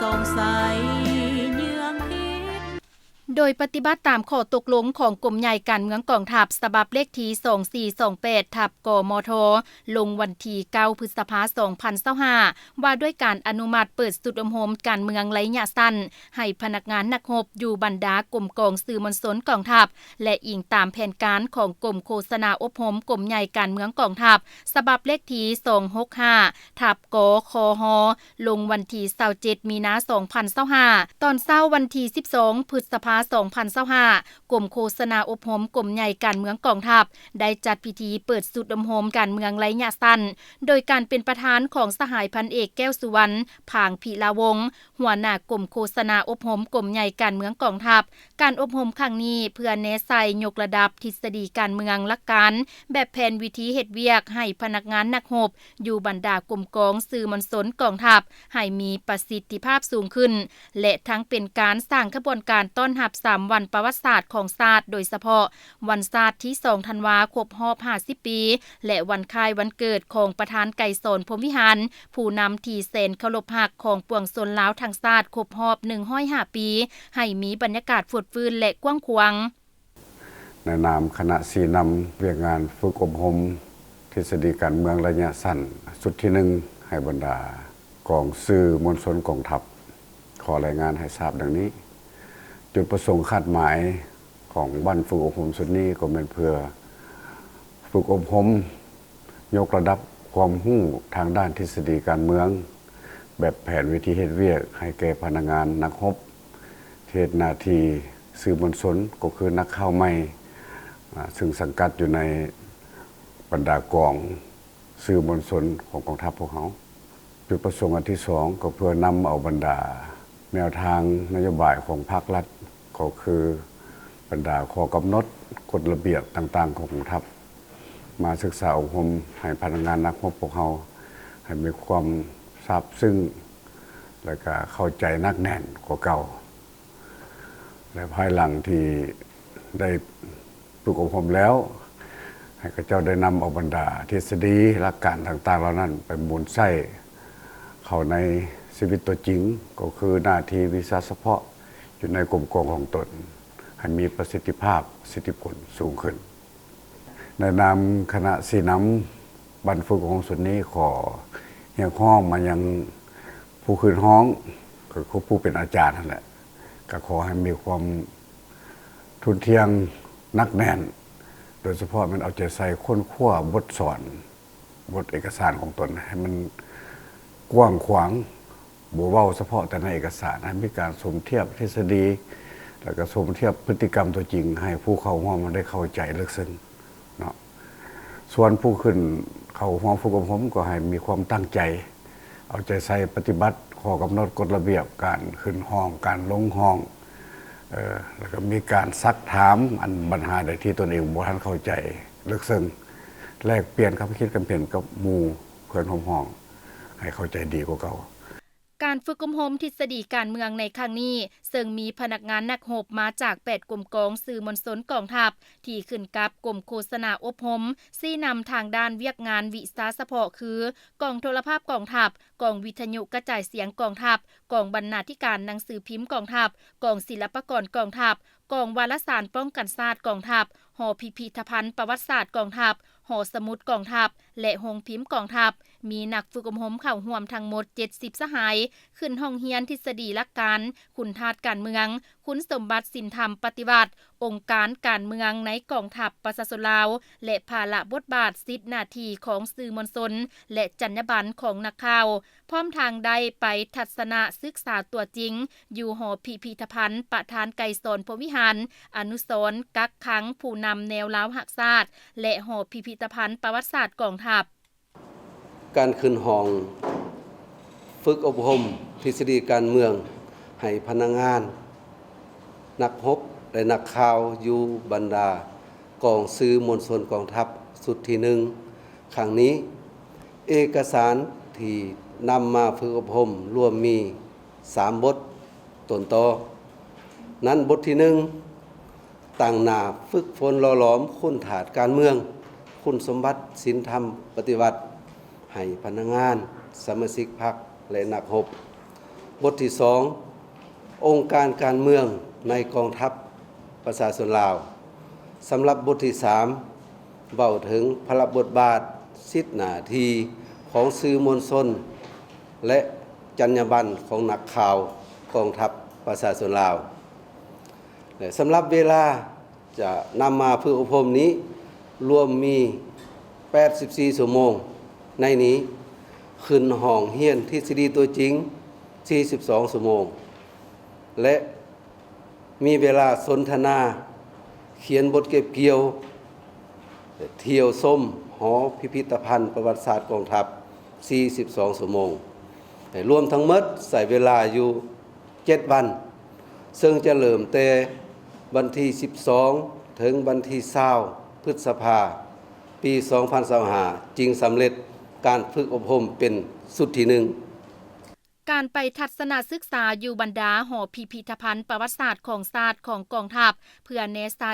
สงสัยเยืองพิษโดยปฏิบัติตามข้อตกลงของกรมใหญ่การเมืองกองทัพฉบับเลขที่2428ทับกมทลงวันที่9พฤษภาคม2025ว่าด้วยการอนุมัติเปิดสุดอมโหมการเมืองระยะสั้นให้พนักงานนักรบอยู่บรรดากรมกองสื่อมวลชนกองทัพและอิงตามแผนการของกรมโฆษณาอบรมกรมใหญ่การเมืองกองทัพฉบับเลขที่265ทับกคหลงวันที่27มีนาคม2025ตอนเช้าวันที่12พฤษภาคม2025กรมโฆษณาอบรมกรมใหญ่การเมืองกองทัพได้จัดพิธีเปิดสุดอมโหมการเมืองระยะสั้นโดยการเป็นประธานของสหายพันเอกแก้วสุวรรณผางพิลาวงศ์หัวหน้ากรมโฆษณาอบรมกรมใหญ่การเมืองกองทัพการอบรมครั้งนี้เพื่อแนะใส่ยกระดับทฤษฎีการเมืองหลักการแบบแผนวิธีเฮ็ดเวียกให้พนักงานนักรบอยู่บรรดากรมกองสื่อมวลชนกองทัพให้มีประสิทธิภาพสูงขึ้นและทั้งเป็นการสร้างกระบวนการต้อนรับ3วันประวัติศาสตร์ของชาติโดยเฉพาะวันชาติที่2ธันวาคมครบรอบ50ปีและวันคล้ายวันเกิดของประธานไกรสอนพรหมวิหารผู้นำที่แสนเคารพรักของปวงชนลาวทั้งชาติครบรอบ105ปีให้มีบรรยากาศฝดฟื้นและกว้างขวางในนามคณะสีนำเวียกงานฝึกอบรมทฤษฎีการเมืองระยะสั้นสุดที่1ให้บรรดากองสื่อมวลชนกองทัพขอรายงานให้ทราบดังนี้จุดประสงค์คาดหมายของวันฝึกอบรมสุดนี้ก็เป็นเพื่อฝึกอบรมยกระดับความรู้ทางด้านทฤษฎีการเมืองแบบแผนวิธีเฮ็ดเวียกให้แก่พนักงานนักรบเฮ็ดหน้าที่สื่อมวลชนก็คือนักข่าวใหม่ซึ่งสังกัดอยู่ในบรรดากองสื่อมวลชนของกองทัพพวกเขาจุดประสงค์อันที่2ก็เพื่อนำเอาบรรดาแนวทางนโยบายของภาครัฐก็คือบรรดาข้อกำหนดกฎระเบียบต่างๆของกองทัพมาศึกษาอบรมให้พนักงานนักรบพวกเขาให้มีความทราบซึ้งและก็เข้าใจนักแน่นกว่าเก่าและภายหลังที่ได้ฝึกอบรมแล้วให้ข้าเจ้าได้นำเอาบรรดาทฤษฎีหลักการต่างๆเหล่านั้นไปหมุนใช้เข้าในชีวิตตัวจริงก็คือหน้าที่วิชาเฉพาะอยู่ในกรมกองของตนให้มีประสิทธิภาพประสิทธิผลสูงขึ้นในนามคณะสีน้ำบรรฝึกของสุดนี้ขอเรียกร้องมายังผู้ขึ้นห้องคือผู้เป็นอาจารย์นั่นแหละก็ขอให้มีความทุนเทียงนักแน่นโดยเฉพาะมันเอาใจใส่ค้นคว้าบทสอนบทเอกสารของตนให้มันกว้างขวางบ่เว้าเฉพาะแต่ในเอกสารให้มีการสมเทียบทฤษฎีแล้วก็สมเทียบพฤติกรรมตัวจริงให้ผู้เข้าร่วมมันได้เข้าใจลึกซึ้งเนาะส่วนผู้ขึ้นเข้าร่วมฝึกอบรมก็ให้มีความตั้งใจเอาใจใส่ปฏิบัติข้อกำหนดกฎระเบียบการขึ้นห้องการลงห้องแล้วก็มีการซักถามอันปัญหาใดที่ตนเองบ่ทันเข้าใจลึกซึ้งแลกเปลี่ยนความคิดกันเปลี่ยนกับหมู่เพื่อนร่วมห้องให้เข้าใจดีกว่าเก่าการฝึกอบรมทฤษฎีการเมืองในครั้งนี้ซึ่งมีพนักงานนักรบมาจาก8กรมกองสื่อมวลชนกองทัพที่ขึ้นกับกรมโฆษณาอบรมชี้นำทางด้านเวียกงานวิชาเฉพาะคือกองโทรภาพกองทัพกองวิทยุกระจายเสียงกองทัพกองบรรณาธิการหนังสือพิมพ์กองทัพกองศิลปากรกองทัพกองวารสารป้องกันชาติกองทัพหอพิพิธภัณฑ์ประวัติศาสตร์กองทัพหอสมุดกองทัพและโรงพิมพ์กองทัพมีนักฝึกอบรมเข้าร่วมทั้งหมด70สหายขึ้นห้องเรียนทฤษฎีหลักการคุณธาตุการเมืองคุณสมบัติศีลธรรมปฏิบัติองค์การการเมืองในกองทัพประชาชนลาวและภาระบทบาทสิทธิหน้าที่ของสื่อมวลชนและจรรยาบรรณของนักข่าวพร้อมทางได้ไปทัศนศึกษาตัวจริงอยู่หอพิพิธภัณฑ์ประธานไกรสอนพรหมวิหารอนุสรณ์กักขังผู้นำแนวลาวหักชาติและหอพิพิธภัณฑ์ประวัติศาสตร์กองทัพการขึ้นห้องฝึกอบรมทฤษฎีการเมืองให้พนักงานนักรบและนักข่าวอยู่บรรดากองสื่อมวลชนกองทัพสุดที่1ครั้งนี้เอกสารที่นำมาฝึกอบรมรวมมี3บทต้นตอนั้นบทที่1ตั้งหน้าฝึกฝนหล่อหลอมคุณถาดการเมืองคุณสมบัติศีลธรรมปฏิบัติให้พนักงานสมาชิกพรรคและนักรบ บทที่2องค์การการเมืองในกองทัพประชาชนลาวสำหรับบทที่3เว้าถึงพระบทบาทสิทธิหน้าที่ของสื่อมวลชนและจรรยาบรรณของนักข่าวกองทัพประชาชนลาวและสำหรับเวลาจะนำมาฝึกอบรมนี้รวมมี84ชั่วโมงในนี้ขึ้นห้องเรียนทฤษฎีตัวจริง42ชั่วโมงและมีเวลาสนทนาเขียนบทเก็บเกี่ยวเที่ยวส้มหอพิพิธภัณฑ์ประวัติศาสตร์กองทัพ42ชั่วโมงรวมทั้งหมดใส่เวลาอยู่7วันซึ่งจะเริ่มแต่วันที่12ถึงวันที่20พฤษภาคมปี2025จึงสำเร็จการฝึกอบรมเป็นสุดที่1การไปทัศนศึกษาอยู่บรรดาหอพิพิธภัณฑ์ประวัติศาสตร์ของชาติของกองทัพเพื่อแนะไซ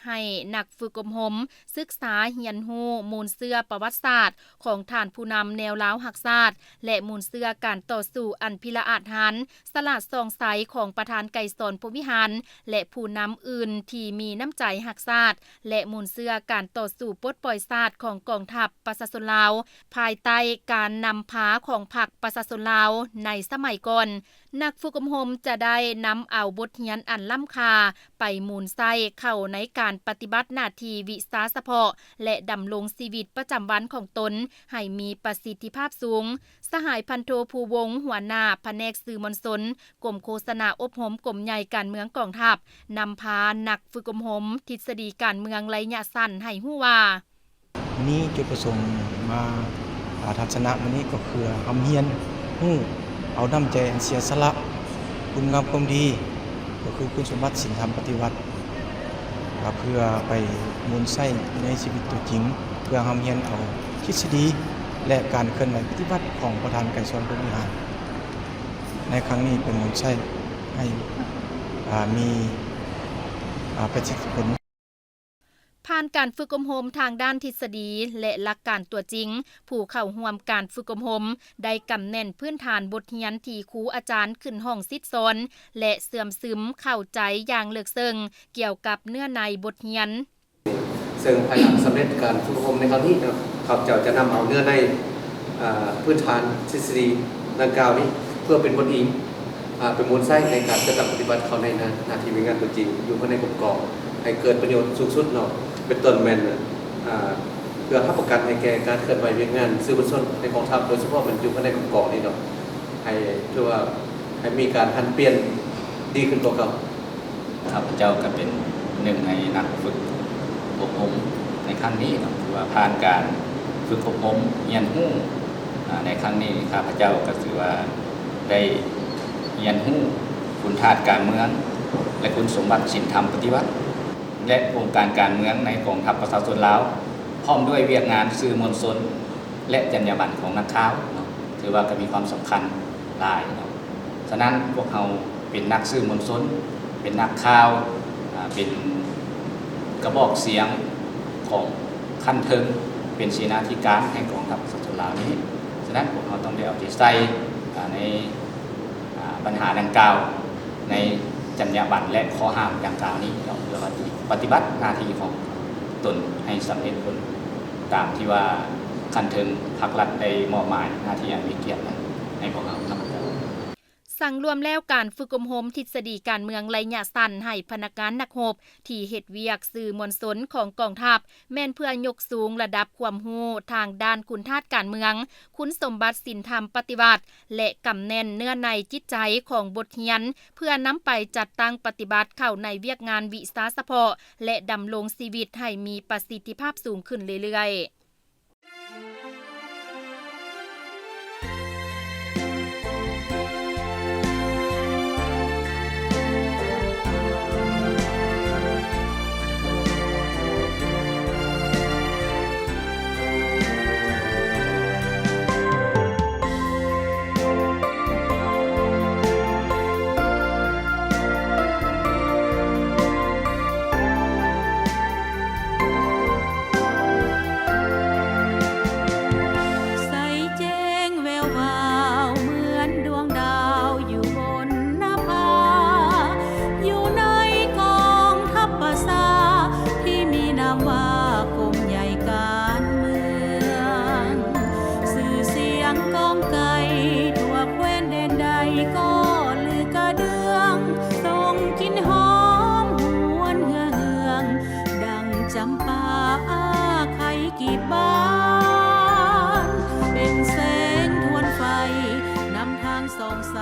ให้นักฝึกอบรมศึกษาเรียนรู้มูลเชื่อประวัติศาสตร์ของท่านผู้นำแนวลาวรักชาติและมูลเชื่อการต่อสู้อันพิละอาจหาญสละส่องใสของประธานไกรสอนพรหมวิหารและผู้นำอื่นที่มีน้ำใจรักชาติและมูลเชื่อการต่อสู้ปลดปล่อยชาติของกองทัพประชาชนลาวภายใต้การนำพาของพรรคประชาชนลาวในสมัยก่อนนักฝึกอบรมจะได้นำเอาบทเรียนอันล้ำค่าไปมูลไส้เข้าในการปฏิบัติหน้าที่วิชาเฉพาะและดำรงชีวิตประจำวันของตนให้มีประสิทธิภาพสูงสหายพันโทภูวงศ์หัวหน้าแผนกสื่อมวลชนกรมโฆษณาอบรมกรมใหญ่การเมืองกองทัพนำพานักฝึกอบรมทฤษฎีการเมืองระยะสั้นให้ฮู้ว่านี้จุดประสงค์มาทัศนะวันนี้ก็คือทำเฮียนฮู้เอาน้ำใจอันเสียสละคุณงามความดีก็คือคุณสมบัติศีลธรรมปฏิวัติเพื่อไปมูลไส้ในชีวิตตัวจริงเพื่อทำเฮียนเอาทฤษฎีและการเคลื่อนไหวปฏิบัติของประธานไกรสอนพรหมวิหารในครั้งนี้เป็นมูลไส้ให้มีประสิทธิผลผ่านการฝึกอบรมทางด้านทฤษฎีและหลักการตัวจริงผู้เข้าร่วมการฝึกอบรมได้กำแน่นพื้นฐานบทเรียนที่ครูอาจารย์ขึ้นห้องซิดสอนและเสื่อมซึมเข้าใจอย่างลึกซึ้งเกี่ยวกับเนื้อในบทเรียนซึ่งภายหลังสำเร็จการฝึกอบรมในครั้งนี้ครับจะนำเอาเนื้อในพื้นฐานทฤษฎีดังกล่าวนี้เพื่อเป็นบทอิงเป็นมูลไส้ในการปฏิบัติเขาในหน้าที่งานตัวจริงอยู่ภายในกลุ่มกองให้เกิดประโยชน์สูงสุดเนาะเป็นต้นแมนเพื่อรับประกันให้แก่การเคลื่อนไหวเวียงงานสื่อมวลชนในกองทัพโดยเฉพาะมันอยู่ภายในกลุ่มกองนี่เนาะให้เพื่อว่าให้มีการหันเปลี่ยนดีขึ้นกว่าเก่าข้าพเจ้าก็เป็นหนึ่งในนักฝึกอบรมในครั้งนี้เนาะถือว่าผ่านการฝึกอบรมเรียนรู้ในครั้งนี้ข้าพเจ้าก็ถือว่าได้เรียนรู้คุณธาตุการเมืองและคุณสมบัติศีลธรรมปฏิวัติและโครงการการเมืองในกองทัพประชาชนลาวพร้อมด้วยเวียกงานสื่อมวลชนและจรรยาบรรณของนักข่าวถือว่าก็มีความสำคัญหลายฉะนั้นพวกเราเป็นนักสื่อมวลชนเป็นนักข่าวเป็นกระบอกเสียงของขั้นเทิงเป็นเสนาธิการแห่งกองทัพประชาชนลาวนี้ฉะนั้นพวกเราต้องได้เอาใจใส่ในปัญหาดังกล่าวในจรรยาบรรณและข้อห้ามดังกล่าวนี้เพื่อปฏิบัติหน้าที่ของตนให้สำเร็จผลตามที่ว่าขั้นเทิงภาครัฐได้มอบหมายหน้าที่อันมีเกียรติให้พวกเราครับสั่งรวมแล้วการฝึกอบรมทฤษฎีการเมืองระยะสั้นให้พนักงานนักรบที่เฮ็ดเวียกสื่อมวลชนของกองทัพแม่นเพื่อยกสูงระดับความรู้ทางด้านคุณธาตุการเมืองคุณสมบัติศีลธรรมปฏิบัติและกำแน่นเนื้อในจิตใจของบทเรียนเพื่อนำไปจัดตั้งปฏิบัติเข้าในเวียกงานวิชาเฉพาะและดำรงชีวิตให้มีประสิทธิภาพสูงขึ้นเรื่อยๆ ส่องใส